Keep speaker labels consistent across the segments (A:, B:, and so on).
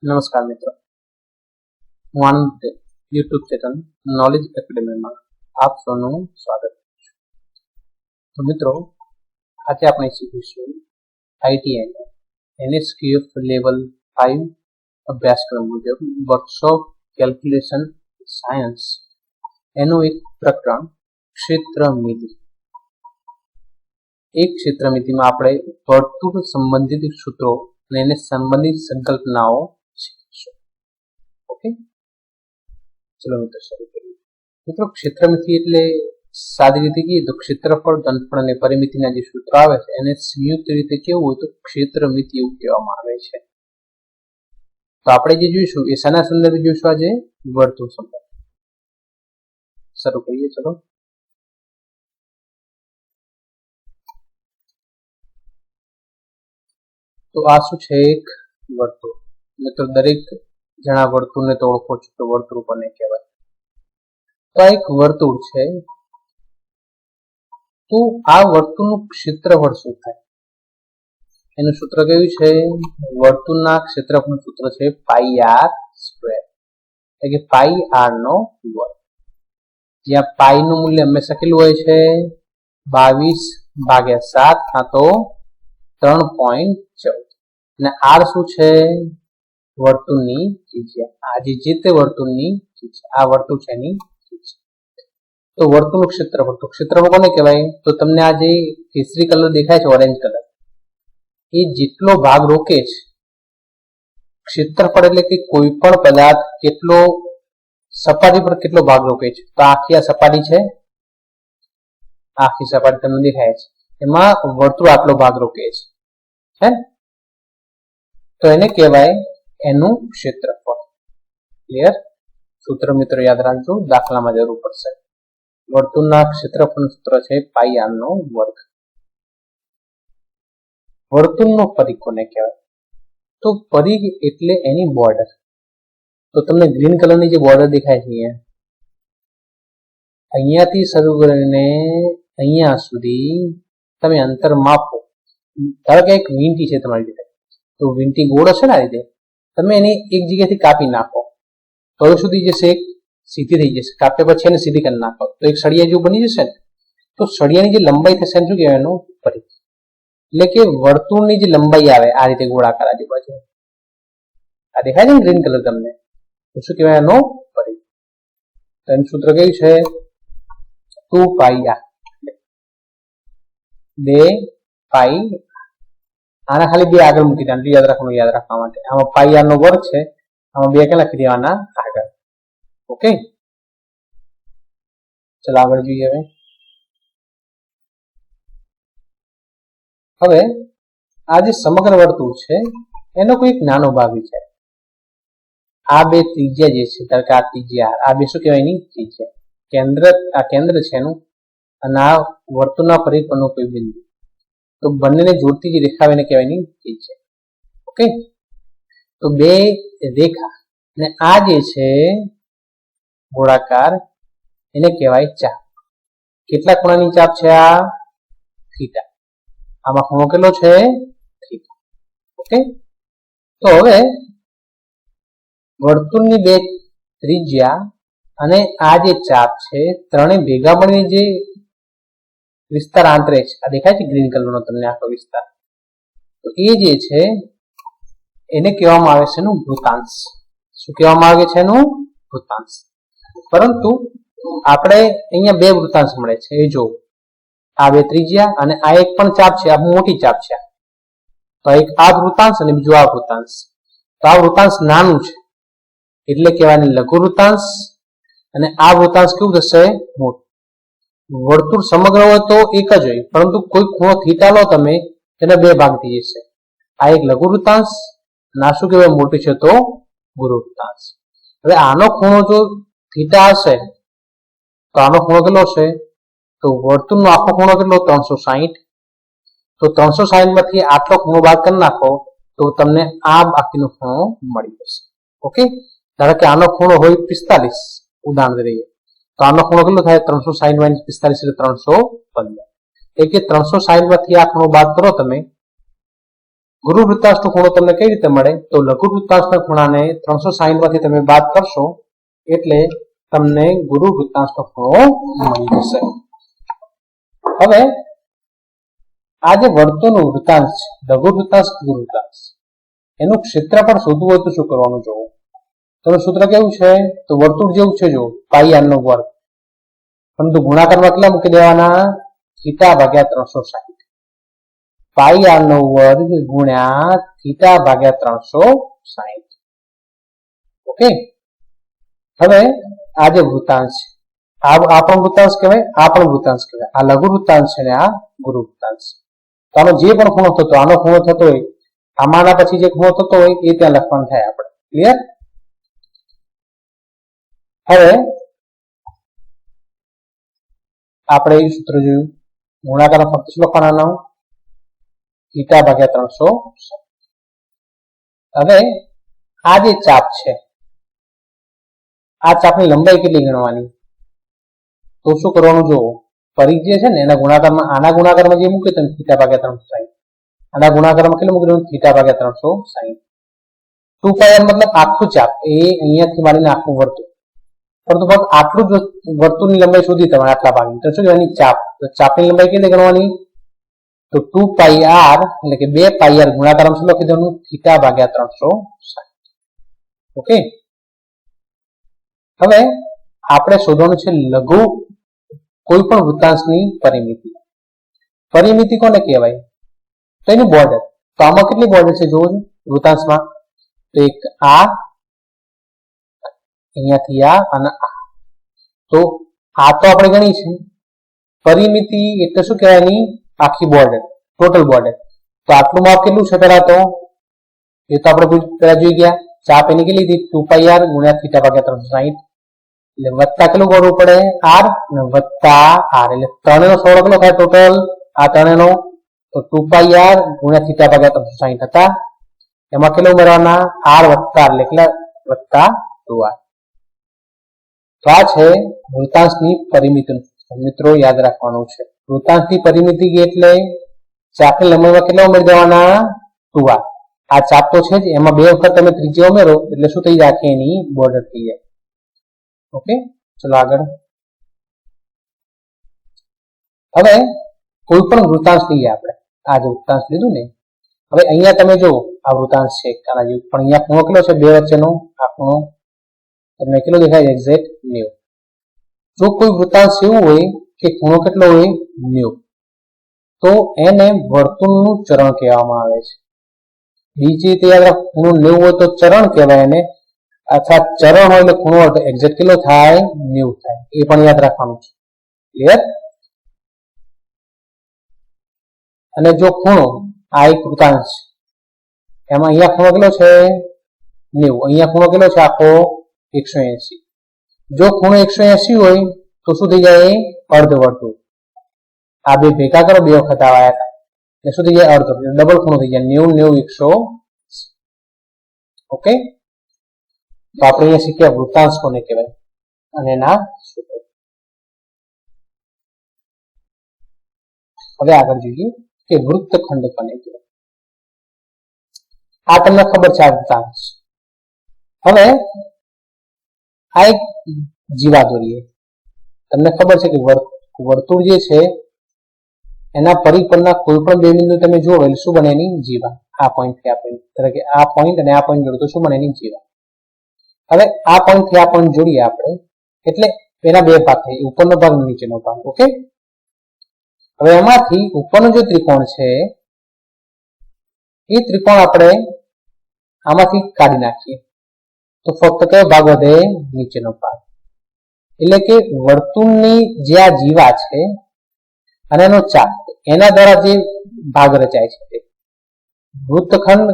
A: નમસ્કાર મિત્રો, હું Anand Patel YouTube channel knowledge એકેડેમીમાં આપ સૌનું સ્વાગત કરું છું. તો મિત્રો, આજે આપણે શીખીશું આઈટીઆઈ NSQF લેવલ 5 અભ્યાસક્રમ મુજબ વર્કશોપ કેલ્ક્યુલેશન સાયન્સ એનું એક પ્રકરણ ક્ષેત્રમિતિ. એક ક્ષેત્રમિતિમાં આપણે વર્તુળ સંબંધિત સૂત્રો અને એને સંબંધિત સંકલ્પનાઓ શીખીશું. ઓકે, ચલો મિત્રો શરૂ કરીએ. મિત્રો, ક્ષેત્રમિતિ એટલે સાદી રીતે કહીએ તો ક્ષેત્રફળ, ઘનફળ અને પરિમિતિના જે સૂત્રો આવે છે એને સંયુક્ત રીતે કેવું હોય તો ક્ષેત્રમિતિ એવું કહેવામાં આવે છે. તો આપણે જે જોઈશું એ શાના સંદર્ભે જોઈશું? આજે વર્તુળ સંબંધ. શરૂ કરીએ. ચલો, તો આ શું છે? એક વર્તુળ. મિત્રો, દરેક જણા વર્તુળને તો ઓળખો છો તો વર્તુળ કોને કહેવાય? તો આ એક વર્તુળ છે. તો આ વર્તુળનું ક્ષેત્રફળ શું થાય? એનું સૂત્ર કયું છે? વર્તુળના ક્ષેત્રફળનું સૂત્ર છે પાઈ આર સ્ક્વેર, એટલે કે પાઈ આર નો વર્ગ. જ્યાં પાઈ નું મૂલ્ય હંમેશા કેટલું હોય છે? 22/7 કાં તો 3.14. અને આર શું છે? વર્તુળની ત્રિજ્યા. આ જે તે વર્તુળની ત્રિજ્યા, આ વર્તુળ છે એની ત્રિજ્યા. તો વર્તુળનું ક્ષેત્રફળ, તો ક્ષેત્રફળ કોને કહેવાય? તો તમને આ જે કેસરી કલર દેખાય છે, ઓરેન્જ કલર, એ જેટલો ભાગ રોકે છે ક્ષેત્રફળ, એટલે કે કોઈ પણ પદાર્થ કેટલો સપાટી પર કેટલો ભાગ રોકે છે. તો આખી આ સપાટી છે, આખી સપાટી તમને દેખાય છે, એમાં વર્તુળ આટલો ભાગ રોકે છે, તો એને કહેવાય એનું ક્ષેત્રફળ. ક્લિયર? સૂત્ર મિત્રો યાદ રાખજો, દાખલામાં જરૂર પડશે. વર્તુળના ક્ષેત્રફળનું સૂત્ર છે પાઈ આર નો વર્ગ. વર્તુળનો પરિઘ કોને કહેવાય? તો પરિઘ એટલે એની બોર્ડર. તો તમને ગ્રીન કલરની જે બોર્ડર દેખાય છે અહીંયાથી શરૂ કરીને અહીંયા સુધી તમે અંતર માપો. ધારો કે એક વીંટી છે તમારી રીતે, તો વીંટી ગોળ હશે ને, આ રીતે તમે એને એક જગ્યાથી કાપી નાખો તો હવે સુધી જશે, એક સીધી થઈ જશે. કાપ્યા પછી એને સીધી કરી નાખો તો એક સળિયા જેવું બની જશે ને. તો સળિયાની જે લંબાઈ થશે એને શું કહેવાય? એનું પરિઘ. એટલે કે વર્તુળની જે લંબાઈ આવે આ રીતે ગોળાકાર આજુબાજુ, આ દેખાય છે ને ગ્રીન કલર તમને, તો શું કહેવાય? એનો પરિઘ. તો એનું સૂત્ર કયું છે? 2 પાઈ આર. 2 પાઈ. આના ખાલી 2 આગળ મૂકી દેવાનું, યાદ રાખવાનું, યાદ રાખવા માટે. આમાં પાઈ આર નો વર્ગ છે, આમાં 2 લખી દેવાના આગળ. ઓકે, ચલો આગળ જોઈએ. હવે આ જે સમગ્ર વર્તુળ છે એનો કોઈ એક નાનો ભાગ છે. આ બે ત્રિજ્યા જે છે, ધારો કે આ ત્રિજ્યા, આ બે શું કહેવાય? એની ત્રિજ્યા. કેન્દ્ર, આ કેન્દ્ર છે એનું, અને આ વર્તુળના પરિઘ પરનો કોઈ બિંદુ. તો બંનેને જોડતી જે રેખા એને કહેવાય એની ત્રિજ્યા. ઓકે, તો બે રેખા અને આ જે છે ગોળાકાર એને કહેવાય ચાપ. કેટલા ખૂણાની ચાપ છે? આ થીટા. આમાં ખૂણો કેટલો છે? થીટા. ઓકે, તો હવે વર્તુળની બે ત્રિજ્યા અને આ જે ચાપ છે ત્રણે ભેગા મળીને જે વિસ્તાર આંતરે છે, આ દેખાય છે ગ્રીન કલરનો તમને આખો વિસ્તાર, તો એ જે છે એને કહેવામાં આવે છે એનું વૃત્તાંશ. શું કહેવામાં આવે છે? એનું વૃત્તાંશ. પરંતુ આપણે અહીંયા બે વૃત્તાંશ મળે છે, એ જો આ બે ત્રિજ્યા અને આ એક પણ ચાપ છે, આ મોટી ચાપ છે. તો એક આ વૃત્તાંશ અને બીજું આ વૃત્તાંશ. તો આ વૃત્તાંશ નાનું છે એટલે કહેવાય લઘુ વૃત્તાંશ, અને આ વૃત્તાંશ કેવું થશે? મોટું. વર્તુળ સમગ્ર હોય તો એક જ હોય, પરંતુ કોઈ ખૂણો થીટા લો તમે, તેને બે ભાગ થઈ જશે. આ એક લઘુ વૃત્તાંશ અને આ શું કહેવાય? મોટું છે તો ગુરુ વૃત્તાંશ. હવે આનો ખૂણો જો થીટા હશે તો આનો ખૂણો કેટલો હશે? તો વર્તુળનો આખો ખૂણો કેટલો? 360. તો 360 માંથી આટલો ખૂણો બાદ કરી નાખો તો તમને આ બાકીનો ખૂણો મળી જશે. ઓકે, ધારો કે આનો ખૂણો હોય 45, ઉદાહરણ તરીકે, તો આનો ખૂણો કેટલો થાય? 360 - 45 એટલે 315. એટલે કે 360 માંથી આ ખૂણો બાદ કરો તમે ગુરુ વૃત્તાંશનો ખૂણો તમને કઈ રીતે મળે? તો લઘુ વૃત્તાંશના ખૂણાને 360 માંથી તમે બાદ કરશો એટલે તમને ગુરુ વૃત્તાંશનો ખૂણો મળી જશે. હવે આ જે વર્તુળનું વૃત્તાંશ છે, લઘુ વૃત્તાંશ, ગુરુ વૃત્તાંશ, એનું ક્ષેત્રફળ શોધવું હોય તો શું કરવાનું? જોવો તો સૂત્ર કેવું છે? તો વર્તુળ જેવું છે, જો પાઈ આર નો વર્ગ, પરંતુ ગુણાકારમાં કેટલા મૂકી દેવાના? થીટા ભાગ્યા 360. પાઈ આર નો વર્ગ ગુણ્યા થીટા ભાગ્યા 360. ઓકે. હવે આ જે વૃત્તાંશ છે, આ પણ વૃત્તાંશ કહેવાય, આ પણ વૃત્તાંશ કહેવાય. આ લઘુ વૃત્તાંશ છે ને આ ગુરુ વૃત્તાંશ. તો આનો જે પણ ખૂણો થતો, આનો ખૂણો થતો હોય, આમાંના પછી જે ખૂણો થતો હોય એ ત્યાં લખવાનું થાય આપણે. ક્લિયર? હવે આપણે એ સૂત્ર જોયું, ગુણાકાર ફક્ત શું લખવાના? થીટા ભાગ્યા 360. હવે આ જે ચાપ છે, આ ચાપની લંબાઈ કેટલી ગણવાની? તો શું કરવાનું? જો પરિઘ જે છે ને એના ગુણાકારમાં, આના ગુણાકારમાં જે મૂકે તમે થીટા ભાગ્યા 360, આના ગુણાકારમાં કેટલું મૂકી દેવાનું? થીટા ભાગ્યા 360. 2πr મતલબ આખું ચાપ, એ અહીંયાથી માંડીને આખું વર્તુળ. પરંતુ ફક્ત આટલું જ વર્તુળની લંબાઈ શોધી તમારે, આટલા ભાગની. તો શું કહેવાની? ચાપ. તો ચાપની લંબાઈ કેટલી ગણવાની? તો 2πr એટલે કે 2πr ગુણાકારમાં શું લખી દેવાનું? થીટા ભાગ્યા 360. ઓકે. હવે આપણે શોધવાનું છે લઘુ કોઈ પણ વૃત્તાંશની પરિમિતિ. પરિમિતિ કોને કહેવાય? તો એની બોર્ડર. તો આમાં કેટલી બોર્ડર છે જોવો વૃત્તાંશમાં? તો એક આ, અહીંયાથી આ અને આ. તો આ તો આપણે ગણી છે. પરિમિતિ એટલે શું કહેવાય? એની આખી બોર્ડર, ટોટલ બોર્ડર. તો આટલું માપ કેટલું છે પેલા? તો એ તો આપણે પેલા જોઈ ગયા. ચાપ એની કેટલી હતી? 2πr ગુણ્યા થીટા ભાગ્યા 360. એટલે વત્તા કેટલું કરવું પડે? આર અને વત્તા આર, એટલે ત્રણેયનો સરવાળો કેટલો થાય ટોટલ? આ ત્રણેયનો. તો 2πr ગુણ્યા થીટા ભાગ્યા 360 હતા. એમાં કેટલું ઉમેરવાના? આર વત્તા આર, એટલે વત્તા 2r. તો આ છે વૃત્તાંશની પરિમિતિ. મિત્રો યાદ રાખવાનું છે, વૃત્તાંશની પરિમિતિ એટલે ચાપની લંબાઈમાં કેટલા ઉમેરી દેવાના? 2r. આ ચાપ તો છે જ, એમાં 2 વખત તમે ત્રિજ્યા ઉમેરો એટલે શું થઈ જાય? એની બોર્ડર થઈ જાય. ઓકે, ચલો આગળ. હવે કોઈ પણ વૃત્તાંશ લઈએ આપણે. આ જે વૃત્તાંશ લીધું ને, હવે અહીંયા તમે જો આ વૃત્તાંશ છે આના જેવું, પણ અહીંયા ખૂણો કેટલો છે? 2 વચ્ચેનો આ ખૂણો તમને કેટલો દેખાય? એક્ઝેક્ટ 90. જો કોઈ વૃત્તાંશ એવું હોય કે ખૂણો કેટલો હોય? 90, તો એને વર્તુળનું ચરણ કહેવામાં આવે છે. બીજી રીતે યાદ રાખ, ખૂણો 90 હોય તો ચરણ કહેવાય એને, અથવા ચરણ હોય એટલે ખૂણો એક્ઝેક્ટ કેટલો થાય? 90 થાય. એ પણ યાદ રાખવાનું છે. ક્લિયર? અને જો ખૂણો આ એક વૃત્તાંશ, એમાં અહીંયા ખૂણો કેટલો છે? 90. અહીંયા ખૂણો કેટલો છે? આખો 180. જો ખૂણો 180 હોય તો શું થઈ જાય? અર્ધવર્તુળ. આ બે ભેગા કરો, 2 વખત આવ્યા હતા એટલે શું થઈ જાય? અર્ધ. ડબલ ખૂણો થઈ જાય. 90 90 180. ઓકે. તો આપણે અહીંયા શીખ્યા વૃત્તાંશ કોને કહેવાય અને એના સૂત્રો. હવે આગળ જોઈએ કે વૃત્તખંડ કોને કહેવાય. આ તમને ખબર છે, આ વૃત્તાંશ. હવે આ એક જીવા દોરીએ. તમને ખબર છે કે વર્તુળ જે છે એના પરિઘ પરના કોઈ પણ 2 બિંદુ તમે જુઓ એટલે શું બને? એની જીવા. આ પોઈન્ટ થી આ પોઈન્ટ, એટલે કે આ પોઈન્ટ અને આ પોઈન્ટ જોડો તો શું બને? એની જીવા. હવે આ પોઈન્ટ થી આ પોઈન્ટ જોડીએ આપણે એટલે એના 2 ભાગ થાય, ઉપરનો ભાગ અને નીચેનો ભાગ. ઓકે. હવે એમાંથી ઉપરનો જે ત્રિકોણ છે એ ત્રિકોણ આપણે આમાંથી કાઢી નાખીએ તો ફક્ત કયો ભાગ વધે? નીચેનો ભાગ. એટલે કે વર્તુળની જે આ જીવા છે અને એનો ચાપ, એના દ્વારા જે ભાગ રચાય છે, વૃત્તખંડ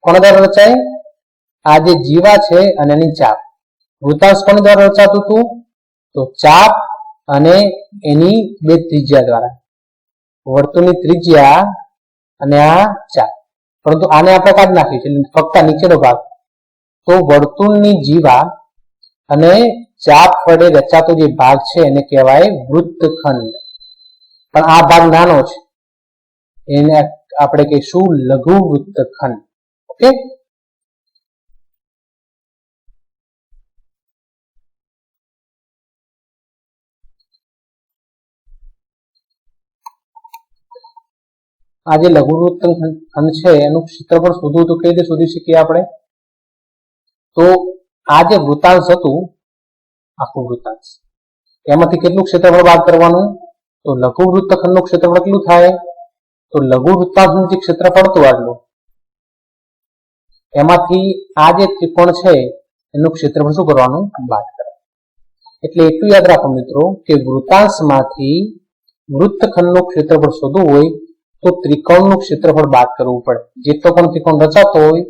A: કોના દ્વારા રચાય? આ જે જીવા છે અને એની ચાપ. વૃત્તાંશ કોની દ્વારા રચાતું હતું? તો ચાપ અને એની 2 ત્રિજ્યા દ્વારા. વર્તુળની ત્રિજ્યા અને આ ચાપ. પરંતુ આને આપણે કાઢી નાખ્યું છે, ફક્ત નીચેનો ભાગ. તો વર્તુળની જીવા અને ચાપ વડે રચાતો જે ભાગ છે એને કહેવાય વૃત્તખંડ. પણ આ ભાગ નાનો છે, એને આપણે કહીશું લઘુ વૃત્તખંડ. ઓકે, આ જે લઘુ વૃત્તખંડ છે એનું ક્ષેત્રફળ શોધવું તો કઈ રીતે શોધી શકીએ આપણે? તો આ જે વૃત્તાંશ હતું, આખું વૃત્તાંશ, એમાંથી કેટલું ક્ષેત્રફળ બાદ કરવાનું? તો લઘુ વૃત્તખંડનું ક્ષેત્રફળ કેટલું થાય? તો લઘુ વૃત્તાંશનું જે ક્ષેત્રફળ હતું આટલું, એમાંથી આ જે ત્રિકોણ છે એનું ક્ષેત્રફળ શું કરવાનું? બાદ કરવાનું. એટલે એટલું યાદ રાખો મિત્રો કે વૃત્તાંશમાંથી વૃત્તખંડનું ક્ષેત્રફળ શોધવું હોય તો ત્રિકોણનું ક્ષેત્રફળ બાદ કરવું પડે. જેટલો પણ ત્રિકોણ રચાતો હોય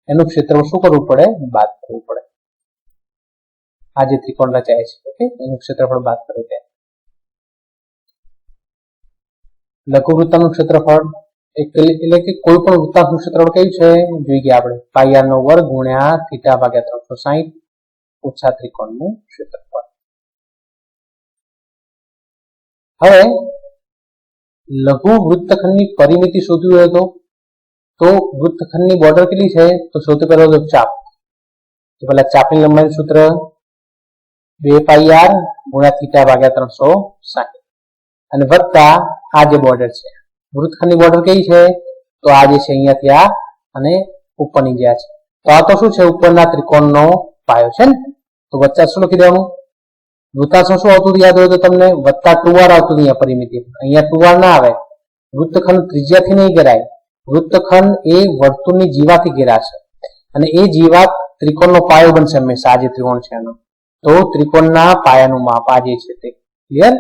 A: એનું ક્ષેત્રફળ શું કરવું પડે? બાદ કરવું પડે. આ જે ત્રિકોણ રચાય છે, ઓકે, એનું ક્ષેત્રફળ બાદ કરવું પડે. લઘુ વૃત્તાંશનું ક્ષેત્રફળ એટલે કે કોઈ પણ વૃત્તાંશનું ક્ષેત્રફળ કયું છે જોઈ ગયા આપણે, પાઈ આર નો વર્ગ ગુણ્યા થીટા ભાગ્યા 360 ઓછા ત્રિકોણનું ક્ષેત્રફળ. હવે લઘુ વૃત્તખંડની પરિમિતિ શોધવી હોય તો વૃત્તખંડની બોર્ડર કેટલી છે? તો સૌથી પહેલા તો ચાપ. તો પેલા ચાપની લંબાઈનું સૂત્ર 2 પાઈ આર ગુણ્યા થીટા ભાગ્યા 360 અને વત્તા આ જે બોર્ડર છે, વૃત્તખંડની બોર્ડર કઈ છે? તો આ જે છે અહીંયાથી આ અને ઉપરની જે છે. તો આ તો શું છે? ઉપરના ત્રિકોણનો પાયો છે ને. તો વચ્ચે શું લખી દેવાનું? વૃત્તાંશમાં શું આવતું યાદ હોય તો તમને વત્તા 2r આવતું અહીંયા પરિમિતિ. અહીંયા 2r ના આવે. વૃત્તખંડ ત્રિજ્યાથી નહીં ઘેરાય. વૃત્તખંડ એ વર્તુળની જીવાથી ઘેરાશે અને એ જીવા ત્રિકોણનો પાયો બનશે હંમેશા. આ જે ત્રિકોણ છે એનો, તો ત્રિકોણના પાયાનું માપ આ જે છે તે. ક્લિયર?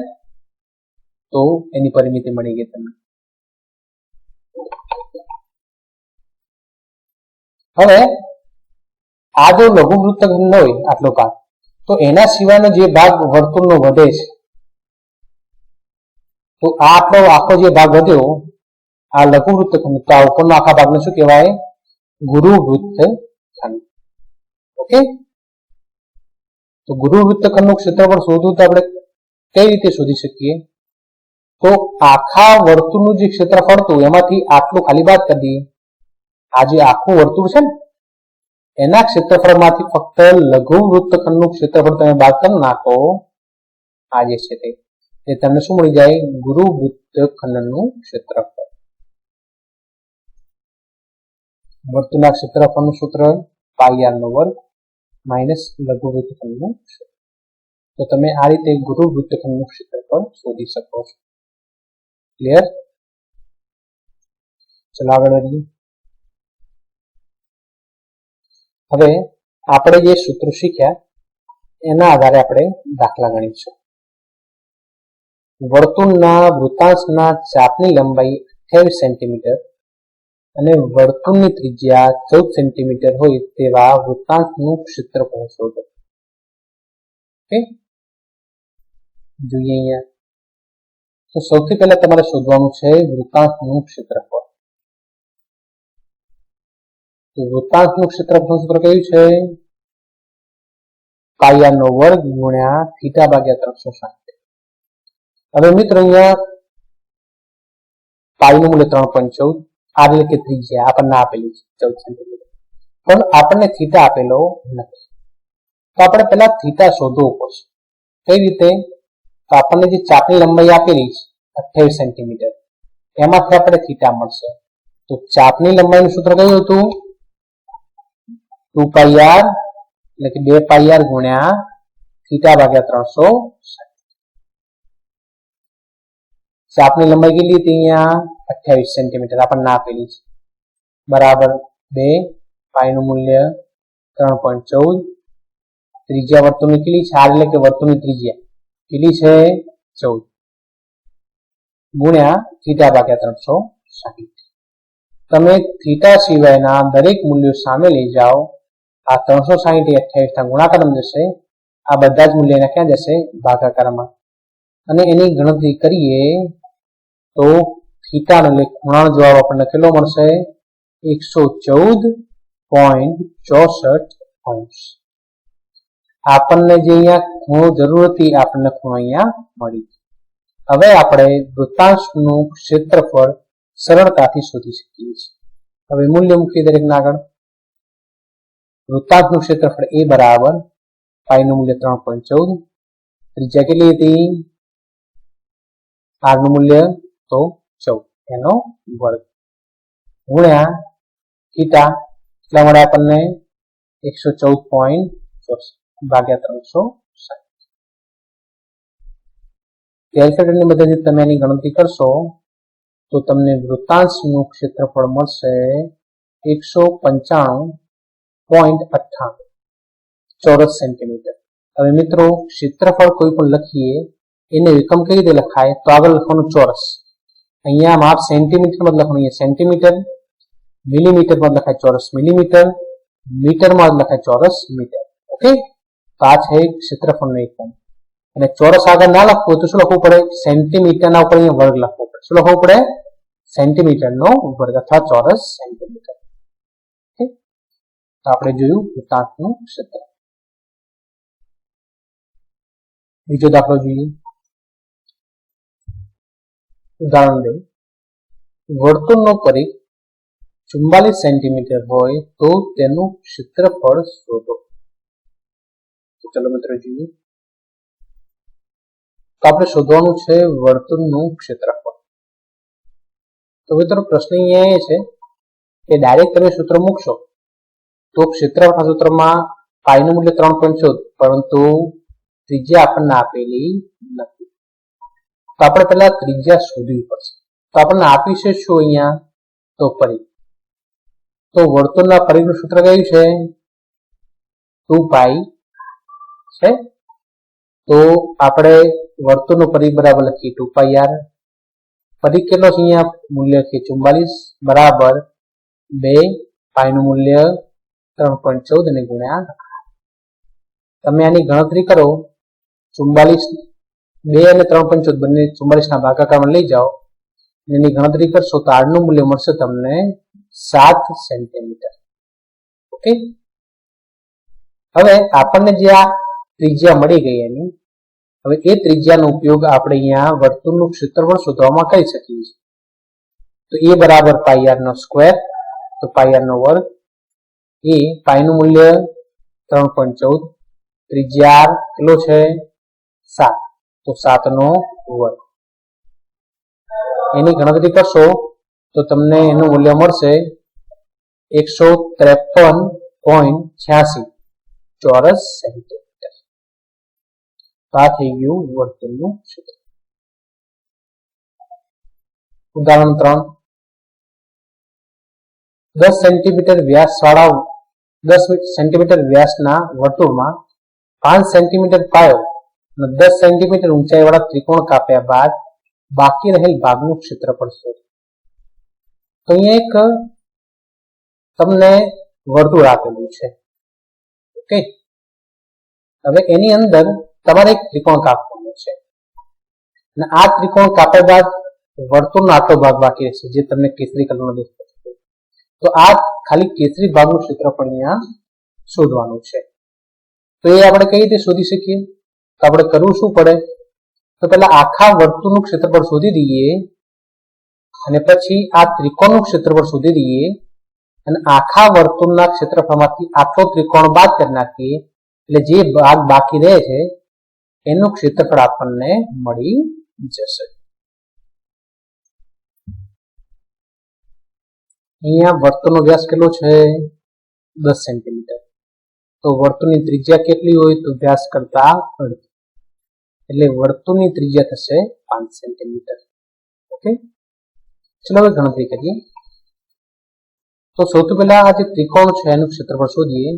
A: તો એની પરિમિતિ મળી ગઈ તમને. હવે આ જો લઘુ વૃત્તખંડ હોય આટલો ભાગ, તો એના સિવાયનો જે ભાગ વર્તુળનો વધે છે, તો આ આપણો આખો જે ભાગ વધ્યો આ લઘુ વૃત્તખંડ, તો આ ઉપરનો આખા ભાગને શું કહેવાય? ગુરુ વૃત્તખંડ. ઓકે, તો ગુરુ વૃત્તખંડનું ક્ષેત્રફળ શોધવું તો આપણે કઈ રીતે શોધી શકીએ? તો આખા વર્તુળનું જે ક્ષેત્રફળ હતું એમાંથી આટલું ખાલી બાદ કરી દઈએ. આ જે આખું વર્તુળ છે ને એના ક્ષેત્રફળમાંથી ફક્ત લઘુ વૃત્તખંડનું ક્ષેત્રફળ તમે બાદ કરી નાખો, આ જે છે તે તમને શું મળી જાય? ગુરુ વૃત્તખંડનું ક્ષેત્રફળ. વર્તુળના ક્ષેત્રફળનું સૂત્ર પાઈ આર નો વર્ગ માઇનસ લઘુ વૃત્તખંડનું ક્ષેત્રફળ. તો તમે આ રીતે ગુરુ વૃત્તખંડનું ક્ષેત્રફળ શોધી શકો છો. ક્લિયર? ચલો આગળ વધીએ. હવે આપણે જે સૂત્ર શીખ્યા એના આધારે આપણે દાખલા ગણીશું. વર્તુળના વૃત્તાંશના ચાપની લંબાઈ 28 સેન્ટીમીટર અને વર્તુળની ત્રિજ્યા 14 સેન્ટીમીટર હોય તેવા વૃત્તાંશનું ક્ષેત્રફળ શોધો. ઓકે, જોઈએ અહીંયા. તો સૌથી પહેલા તમારે શોધવાનું છે વૃત્તાંશનું ક્ષેત્રફળ. તો વૃત્તાંશનું ક્ષેત્રફળ સૂત્ર કયું છે? પાઈ આર નો વર્ગ ગુણ્યા થીટા ભાગ્યા 360. હવે મિત્રો અહીંયા પાઈ નું મૂલ્ય 3.14, આર એટલે કે ત્રિજ્યા આપણને આપેલી છે 14 સેન્ટીમીટર, પણ આપણને થીટા આપેલો નથી. તો આપણે પહેલા થીટા શોધવો પડશે. કઈ રીતે? તો આપણને જે ચાપની લંબાઈ આપેલી છે 28 સેન્ટીમીટર, એમાંથી આપણે થીટા મળશે. તો ચાપની લંબાઈનું સૂત્ર કયું હતું? 2 પાઈ આર એટલે કે 2 પાઈ આર ગુણ્યા થીટા ભાગ્યા 360. ચાપની લંબાઈ કેટલી હતી અહીંયા? 28 સેન્ટીમીટર આપણને આપેલી છે, બરાબર 2, પાઈ નું મૂલ્ય 3.14, ત્રિજ્યા વર્તુળની કેટલી છે? આર એટલે કે વર્તુળની ત્રિજ્યા કેટલી છે? 14 ગુણ્યા થીટા ભાગ્યા 360. તમે થીટા સિવાયના દરેક મૂલ્યો સામે લઈ જાઓ. આ 360 એ 28 ના ગુણાકારમાં જશે. આ બધા જ મૂલ્યના ક્યાં જશે? ભાગાકારમાં. અને એની ગણતરી કરીએ તો થીટાનો એટલે ખૂણાનો જવાબ આપણને કેટલો મળશે? 114.64 આપણને જે અહીંયા ખૂણો જરૂર હતી આપણને ખૂણો અહીંયા મળી. હવે આપણે વૃત્તાંશનું ક્ષેત્રફળ સરળતાથી શોધી શકીએ છીએ. હવે મૂલ્ય મૂકીએ દરેકના આગળ. વૃત્તાંતનું ક્ષેત્રફળ એ બરાબર પાઈનું મૂલ્ય 3.14, ત્રિજ્યા કેટલી હતી? r નું મૂલ્ય તો 14 એનો વર્ગ ગુણ્યા થીટા કેટલા મળે આપણને? 114.64 ભાગ્યા 360. કેલ્ક્યુલેટરની મદદથી તમે એની ગણતરી કરશો તો તમને વૃત્તાંશનું ક્ષેત્રફળ મળશે 195.98 ચોરસ સેન્ટીમીટર. હવે મિત્રો ક્ષેત્રફળ કોઈ પણ લખીએ એને એકમ કઈ રીતે લખાય? તો આગળ લખવાનું ચોરસ. અહીંયા માપ સેન્ટીમીટર માં લખવાનું, અહીંયા સેન્ટીમીટર, મિલીમીટર માં લખાય ચોરસ મિલીમીટર, મીટર માં લખાય ચોરસ મીટર. ઓકે, તો આ છે ક્ષેત્રફળનો એકમ. અને ચોરસ આગળ ના લખવું તો શું લખવું પડે? સેન્ટીમીટર ના ઉપર અહીંયા વર્ગ લખવો પડે. શું લખવું પડે? સેન્ટીમીટર નો વર્ગ અથવા ચોરસ સેન્ટીમીટર. ઓકે, તો આપણે જોયું વૃત્તાંતનું ક્ષેત્ર. બીજો દાખલો જોઈએ. ઉદાહરણ 2. વર્તુળનો પરિઘ 44 સેન્ટીમીટર હોય તો તેનું ક્ષેત્રફળ શોધો. ચલો મિત્રો જોઈએ. તો આપણે શોધવાનું છે વર્તુળનું ક્ષેત્રફળ. તો મિત્રો પ્રશ્ન અહીંયા એ છે કે ડાયરેક્ટ તમે સૂત્ર મૂકશો તો ક્ષેત્રફળના સૂત્રમાં પાઈનું મૂલ્ય 3.14, પરંતુ ત્રિજ્યા આપણને આપેલી નથી. તો આપણે પહેલા ત્રિજ્યા શોધવી પડશે. તો આપણને આપી છે શું અહીંયા? તો પરિઘ. તો વર્તુળના પરિઘનું સૂત્ર કયું છે? 2π છે. તો આપણે વર્તુળનું પરિઘ બરાબર લખીએ 2πr. પરિઘ કેટલો છે? અહીંયા મૂલ્ય છે 44 બરાબર 2 પાઈનું મૂલ્ય 3.14 અને ગુણ્યા. તમે આની ગણતરી કરો. 44 2 અને 3.14 બંને 44 ના ભાગાકારમાં લઈ જાઓ. એની ગણતરી કરશો તો r નું મૂલ્ય મળશે તમને 7 સેન્ટીમીટર. ઓકે, હવે આપણને જે આ ત્રિજ્યા મળી ગઈ એની, હવે એ ત્રિજ્યાનો ઉપયોગ આપણે અહીંયા વર્તુળનું ક્ષેત્રફળ શોધવામાં કરી શકીએ છીએ. તો એ બરાબર પાઈ r નો સ્ક્વેર, તો પાઈ r નો વર્ગ, એ પાઈનું મૂલ્ય 3.14, ત્રિજ્યા r કેટલો છે? 7, તો 7 નો વર્ગ. એની ગણતરી કરશો તો તમને એનું મૂલ્ય મળશે 153.86 ચોરસ સેન્ટીમીટર. આ થઈ ગયું વર્તુળનું ક્ષેત્ર. ઉદાહરણ 3. 10 સેન્ટીમીટર વ્યાસવાળા 10 સેન્ટીમીટર વ્યાસના વર્તુળમાં 5 સેન્ટીમીટર પાયો અને 10 સેન્ટીમીટર ઊંચાઈવાળા ત્રિકોણ કાપ્યા બાદ બાકી રહેલ ભાગનું ક્ષેત્રફળ શોધો. તો અહીંયા એક તમને વર્તુળ આપેલું છે. ઓકે, હવે એની અંદર તમારે એક ત્રિકોણ કાપવાનો છે અને આ ત્રિકોણ કાપ્યા બાદ વર્તુળનો આટલો ભાગ બાકી રહેશે જે તમને કેસરી કલરનો દેખાય. તો આ ખાલી કેસરી ભાગનું ક્ષેત્રફળ અહીંયા શોધવાનું છે. તો એ આપણે કઈ રીતે શોધી શકીએ? તો આપણે કરવું શું પડે? તો પહેલા આખા વર્તુળનું ક્ષેત્રફળ શોધી દઈએ અને પછી આ ત્રિકોણનું ક્ષેત્રફળ શોધી દઈએ અને આખા વર્તુળના ક્ષેત્રફળમાંથી આટલો ત્રિકોણ બાદ કરી નાખીએ એટલે જે ભાગ બાકી રહે છે એનું ક્ષેત્રફળ આપણને મળી જશે. અહીંયા વર્તુળનો વ્યાસ કેટલો છે? 10 સેન્ટીમીટર. તો વર્તુળની ત્રિજ્યા કેટલી હોય? તો વ્યાસ કરતા અડધી, એટલે વર્તુળની ત્રિજ્યા થશે 5 સેન્ટીમીટર. ઓકે, ચલો હવે ગણતરી કરીએ. તો સૌથી પહેલા આ જે ત્રિકોણ છે એનું ક્ષેત્રફળ શોધીએ.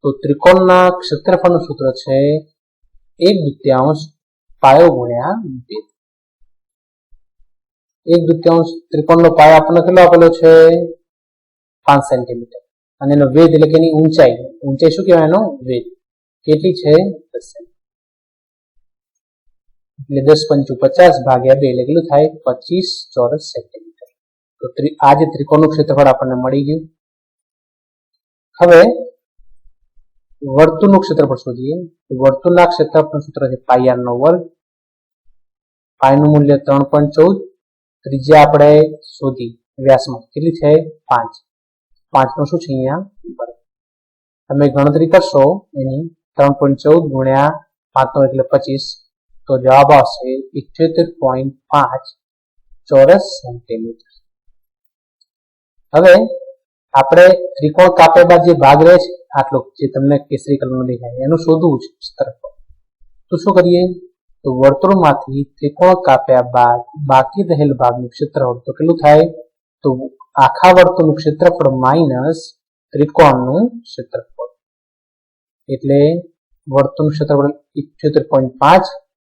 A: તો ત્રિકોણના ક્ષેત્રફળનું સૂત્ર છે 1/2 પાયો ગુણ્યા 2. 1/2 ત્રિકોણનો પાયો આપણને કેટલો આપેલો છે? 5 સેન્ટીમીટર. અને એનો વેધ એટલે કે એની ઊંચાઈ શું કહેવાય? એનો વેધ કેટલી છે? 10 સેન્ટીમીટર. એટલે 10 × 50 ભાગ્યા 2 એટલે કેટલું થાય? 25 ચોરસ સેન્ટીમીટર. તો આ જે ત્રિકોણનું ક્ષેત્રફળ આપણને મળી ગયું. હવે વર્તુળનું ક્ષેત્રફળ શોધીએ. વર્તુળના ક્ષેત્રફળનું સૂત્ર છે પાઈ r નો વર્ગ. પાઈનું મૂલ્ય 3.14 ત્રિજ્યા આપણે શોધી વ્યાસમાં કેટલી છે 5. 5 નો શું છે અહીંયા વર્ગ. તમે ગણતરી કરશો એની 3.14 ગુણ્યા 5 એટલે 25, તો જવાબ આવશે 78.5 ચોરસ સેન્ટીમીટર. હવે આપણે ત્રિકોણ કાપ્યા બાદ જે ભાગ રહે છે આટલો જે તમને કેસરી કલરનો દેખાય એનું શોધવું છે ક્ષેત્રફળ. તો શું કરીએ, તો વર્તુળમાંથી ત્રિકોણ કાપ્યા બાદ બાકી રહેલ ભાગનું ક્ષેત્રફળ તો કેટલું થાય, તો આખા વર્તુળનું ક્ષેત્રફળ માઇનસ ત્રિકોણનું ક્ષેત્રફળ. એટલે વર્તુળનું ક્ષેત્રફળ 78.5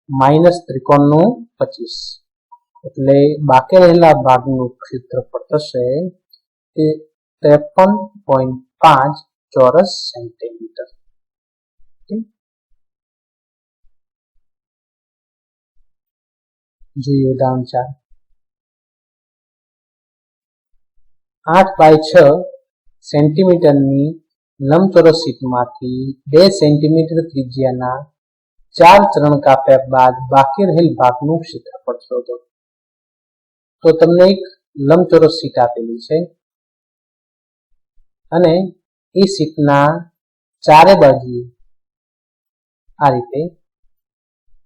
A: માઇનસ ત્રિકોણનું 25, એટલે બાકી રહેલા ભાગનું ક્ષેત્રફળ થશે 53.5 ચોરસ સેન્ટીમીટર. જોઈએ ઉદાહરણ 4. 8x6 સેન્ટીમીટરની લંબચોરસ શીટમાંથી 2 સેન્ટીમીટર ત્રિજ્યાના 4 ચરણ કાપ્યા બાદ બાકી રહેલ ભાગનું ક્ષેત્રફળ શોધો. તો તમને એક લંબચોરસ શીટ આપેલી છે અને એ શીટના ચારે બાજુ આ રીતે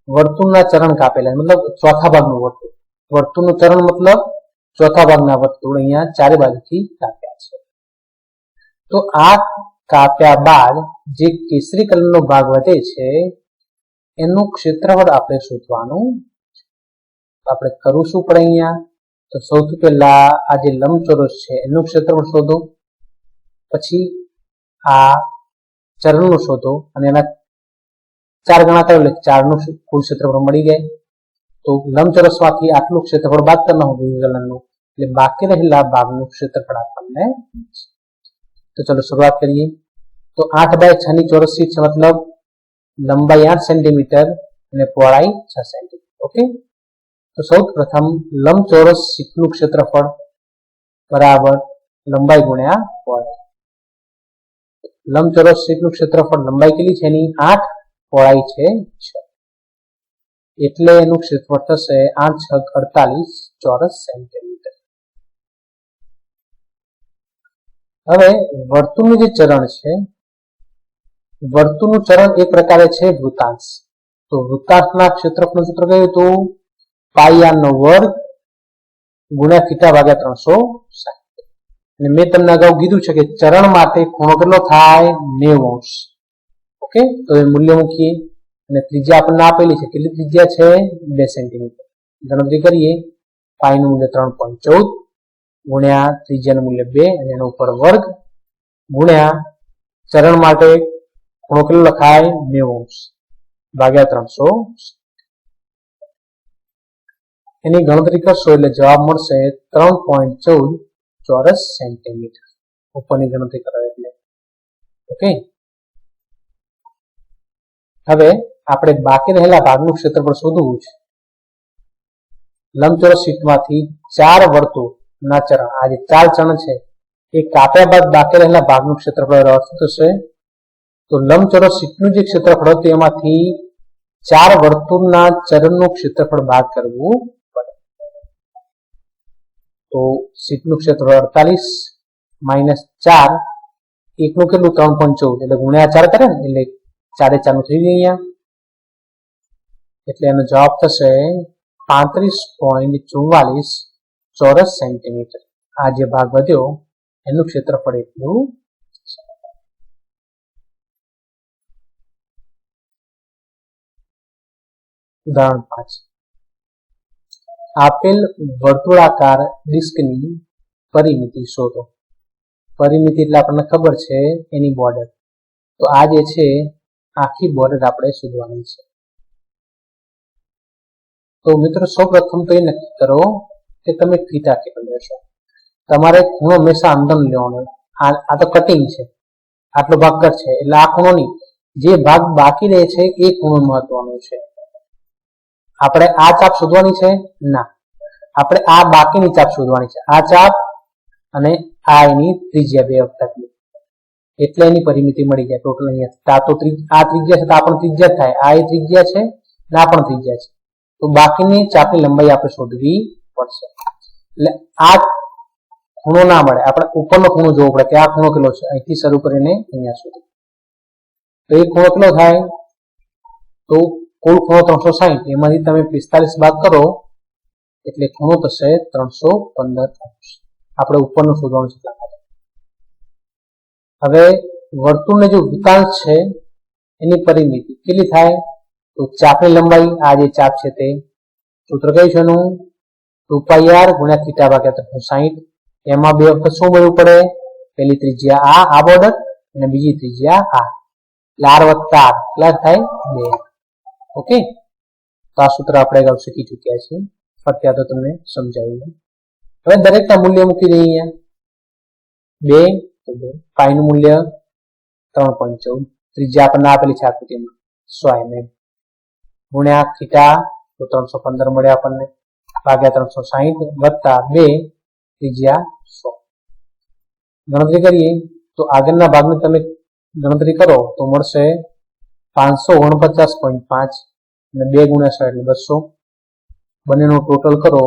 A: વર્તુળના ચરણ કાપેલા, મતલબ ચોથા ભાગનું વર્તુળ. વર્તુળનું ચરણ મતલબ ચોથા ભાગના વર્તુળ અહીંયા ચારે બાજુથી કાપ્યા છે. તો આ કાપ્યા બાદ જે કેસરી કલરનો ભાગ વધે છે એનું ક્ષેત્રફળ આપણે શોધવાનું. આપણે કરવું શું પડે અહીંયા, તો સૌથી પહેલા આ જે લંબચોરસ છે એનું ક્ષેત્રફળ શોધો, પછી આ ચરણનું શોધો અને એના 4 ગણા થાય એટલે 4 નું કુલ ક્ષેત્રફળ મળી જાય. તો લંબચોરસમાંથી આટલું ક્ષેત્રફળ બાદ કરવાનું ગ્રીન કલરનું, એટલે બાકી રહેલા ભાગનું ક્ષેત્રફળ આપણને. તો ચલો શરૂઆત કરીએ. તો 8x6 ની ચોરસ શીટ છે, મતલબ લંબાઈ 8 સેન્ટીમીટર અને પહોળાઈ 6 સેન્ટીમીટર. ઓકે, તો સૌથી પ્રથમ લંબચોરસ શીટનું ક્ષેત્રફળ બરાબર લંબાઈ ગુણ્યા પહોળાઈ. લંબચોરસ શીટનું ક્ષેત્રફળ લંબાઈ કેટલી છે એની 8, પહોળાઈ છે 6, એટલે એનું ક્ષેત્રફળ થશે 8×6 = 48 ચોરસ સેન્ટીમીટર. હવે વર્તુળનું જે ચરણ છે, વર્તુળનું ચરણ એક પ્રકારે છે વૃત્તાંશ. તો વૃત્તાંશના ક્ષેત્રફળનું સૂત્ર કયું હતું, πr² ગુણ્યા θ/360. અને મેં તમને અગાઉ કીધું છે કે ચરણ માટે ખૂણો કેટલો થાય 90°. ઓકે, તો એ મૂલ્ય મૂકીએ અને ત્રિજ્યા આપણને આપેલી છે, કેટલી ત્રિજ્યા છે 2 સેન્ટીમીટર. ગણતરી કરીએ, પાઈ નું મૂલ્ય 3.14 ગુણ્યા ત્રિજ્યાનું મૂલ્ય 2 અને એના ઉપર વર્ગ ગુણ્યા ચરણ માટે ખૂણો કેટલો લખાય 90° ભાગ્યા 300. એની ગણતરી કરશો એટલે જવાબ મળશે 3.14 ચોરસ સેન્ટીમીટર. ઉપરની ગણતરી કરો એટલે. ઓકે, હવે આપણે બાકી રહેલા ભાગનું ક્ષેત્રફળ શોધવું છે. લંબચોરસ શીટમાંથી 4 વર્તુળના ચરણ, આ જે 4 ચરણ છે એ કાપ્યા બાદ બાકી રહેલા ભાગનું ક્ષેત્રફળ અર્થ થશે. તો લંબચોરસ શીટનું જે ક્ષેત્રફળ હતું એમાંથી 4 વર્તુળના ચરણનું ક્ષેત્રફળ બાદ કરવું પડે. તો શીટનું ક્ષેત્રફળ 48 - 4, એકનું કેટલું 3.14 એટલે ગુણ્યા 4 કરે ને એટલે 4 નું થઈ ગયું અહીંયા. એટલે એનો જવાબ થશે 35.44 ચોરસ સેન્ટીમીટર. આ જે ભાગ વધ્યો એનું ક્ષેત્રફળ એટલું. ઉદાહરણ 5. આપેલ વર્તુળાકાર ડિસ્કની પરિમિતિ શોધો. પરિમિતિ એટલે આપણને ખબર છે એની બોર્ડર. તો આ જે છે આખી બોર્ડર આપણે શોધવાની છે. તો મિત્રો સૌપ્રથમ તો એ નક્કી કરો કે તમે થીટા કેટલો લેશો. તમારે ખૂણો હંમેશા અંદર લેવાનો. આ તો કટિંગ છે, આટલો ભાગ કટ છે એટલે આ ખૂણો નહીં, જે ભાગ બાકી રહે છે એ ખૂણો મહત્વનો છે. આપણે આ ચાપ શોધવાની છે ના, આપણે આ બાકીની ચાપ શોધવાની છે. આ ચાપ અને આ એની ત્રિજ્યા 2 વખતની, એટલે એની પરિમિતિ મળી જાય ટોટલ. અહીંયા તો આ ત્રિજ્યા છે તો આ પણ ત્રિજ્યા થાય, આ એ ત્રિજ્યા છે ને આ પણ ત્રિજ્યા છે. તો બાકીની ચાપની લંબાઈ આપણે શોધવી પડશે. એટલે આ ખૂણો ના મળે, આપણે ઉપરનો ખૂણો જોવો પડે કે આ ખૂણો કેટલો છે, અહીંથી શરૂ કરીને અહીંયા સુધી. તો એ ખૂણો કેટલો થાય? તો કુલ ખૂણો 360, એમાંથી તમે 45 બાદ કરો એટલે ખૂણો થશે 315 અંશ. આપણે ઉપરનું શોધવાનું છે. હવે વર્તુળને જે વૃત્તાંશ છે એની પરિમિતિ કેટલી થાય? તો ચાપની લંબાઈ, આ જે ચાપ છે તે સૂત્ર કયું છે એનું? 2πr ગુણ્યા θ ભાગ્યા 360. એમાં બે વખત શું મળવું પડે? પેલી ત્રિજ્યા આ બોર્ડર અને બીજી ત્રિજ્યા આ, એટલે r વત્તા r કેટલા થાય? 2. ઓકે, તો આ સૂત્ર આપણે અગાઉ શીખી ચુક્યા છીએ. અત્યારે તો તમને સમજાવ્યું. હવે દરેકના મૂલ્ય મૂકી દઈએ. અહીંયા 2 પાઈ નું મૂલ્ય 3.14, ત્રિજ્યા આપણને આપેલી છે આકૃતિમાં 100 mm, ગુણ્યા થીટા તો 315 મળે આપણને, ભાગ્યા 360 વત્તા 2 ત્રિજ્યા 100. ગણતરી કરીએ તો આગળના ભાગની તમે ગણતરી કરો તો મળશે 549.5 અને 2 ગુણ્યા 100 એટલે 200. બંનેનો ટોટલ કરો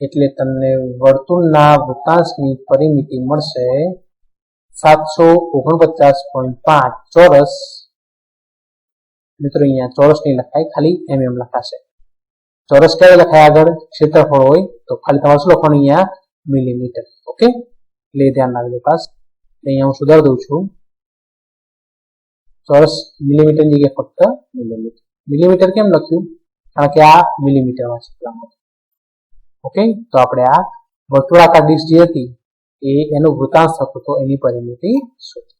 A: એટલે તમને વર્તુળના વૃત્તાંશની પરિમિતિ મળશે 749.5 ચોરસ. મિત્રો અહીંયા ચોરસ નહીં લખાય, ખાલી mm લખાશે. ચોરસ ક્યારે લખાય? આગળ ક્ષેત્રફળ હોય તો ખાલી તમારે શું લખવાનું? અહીંયા મિલીમીટર. ઓકે, એટલે ધ્યાન રાખજો ખાસ. અહીંયા હું સુધારી દઉં છું, ચોરસ મિલીમીટર ની જગ્યાએ ફક્ત મિલીમીટર. મિલીમીટર કેમ લખ્યું? કારણ કે આ મિલીમીટરમાં છે એટલા માટે. ઓકે, તો આપણે આ વર્તુળાકાર ડિસ્ક જે હતી એનો વૃત્તાંશ થતો હતો એની પરિમિતિ શોધી.